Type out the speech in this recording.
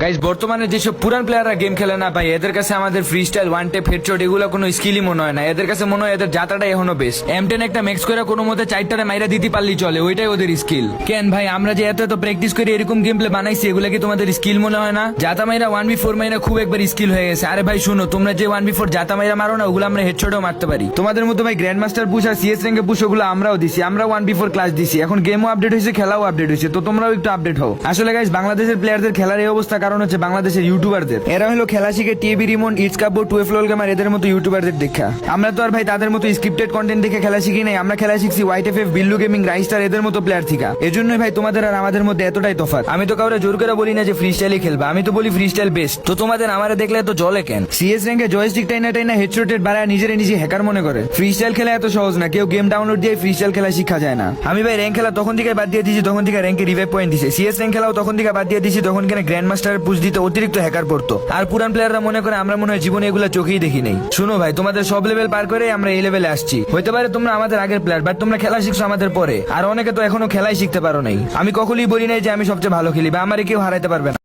Guys বর্তমানে যেসব পুরান প্লেয়াররা গেম খেলে না ভাই, এদের কাছে আমাদের freestyle one tap headshot এগুলো কোনো স্কিলই মনে হয় না। এদের কাছে মনে হয় এদের জাতাটা এখনো বেস্ট। M10 একটা ম্যাক্স করে কোনো মতে 4টারে মাইরা দিতে পারলেই চলে, ওইটাই ওদের স্কিল। কেন ভাই আমরা যে এত প্র্যাকটিস করে এরকম গেম প্লে বানাইছি, এগুলো কি তোমাদের স্কিল মনে হয় না? জাতা মাইরা 1v4 মাইরা খুব একবার স্কিল হয়ে গেছে। আরে ভাই শুনো, তোমরা যে 1v4 জাতা মাইরা মারো না, ওগুলো আমরা হেডশটও মারতে পারি। তোমাদের মতো ভাই গ্র্যান্ড মাস্টার পুশ আর CS র্যাঙ্কে পুশ ওগুলো আমরাও দিছি। আমরা 1v4 ক্লাস দিছি, এখন গেমও আপডেট হয়েছে, খেলাও আপডেট হয়েছে, তো তোমরাও একটু আপডেট হও। আসলে গাইস বাংলাদেশের প্লেয়ারদের খেলার এই অবস্থা কারণ হচ্ছে বাংলাদেশের ইউটিউবারদের। এরা হলো খেলা শিখে টিভি রিমন, ইটসকাবো, 12 লোল গেমার এদের মতো ইউটিউবারদের দেখা। আমরা তো আর ভাই তাদের মতো স্ক্রিপ্টেড কন্টেন্ট দেখে খেলা শিখি নাই, আমরা খেলা শিখছি YTFF, বিল্লু গেমিং, রাইস্টার এদের মতো প্লেয়ার থেকে। এজন্যই ভাই তোমাদের আর আমাদের মধ্যে এতটাই তফাৎ। আমি তো কাউরে জোর করে বলি না যে ফ্রি স্টাইলই খেলবা, আমি তো বলি ফ্রি স্টাইল বেস্ট। তো তোমাদের আমারে দেখলে এত জলে কেন? CS র্যাঙ্কে জয়স্টিক টাইনা টাইনা হেডশটেড বাড়ায় নিজের নিজে হ্যাকার মনে করে। ফ্রি স্টাইল খেলা এত সহজ না, কেউ গেম ডাউনলোড দিয়ে ফ্রি স্টাইল খেলা শিখা যায় না। আমি ভাই র্যাঙ্ক খেলা তখন থেকে বাদ দিয়ে দিয়েছি তখন থেকে র্যাঙ্কে রিভাইভ পয়েন্ট দিছে। CS র্যাঙ্ক খেলাও তখন থেকে বাদ দিয়ে দিয়েছি তখন কেন গ্র্যান্ড মাস্টারের পুশ দিতে অতিরিক্ত হ্যাকার পড়তো। আর পুরান প্লেয়াররা মনে করে আমরা মনে হয় জীবনে এগুলো চোখেই দেখি নাই। শুনো ভাই, তোমাদের সব লেভেল পার করে আমরা এই লেভেলে আসছি। হইতে পারে তোমরা আমাদের আগের প্লেয়ার, বাট তোমরা খেলা শিখছো আমাদের পরে, আর অনেকে তো এখনো খেলাই শিখতে পারো নাই। আমি কখনোই বলি নাই যে আমি সবচেয়ে ভালো খেলি বা আমারে কেউ হারাইতে পারবে না।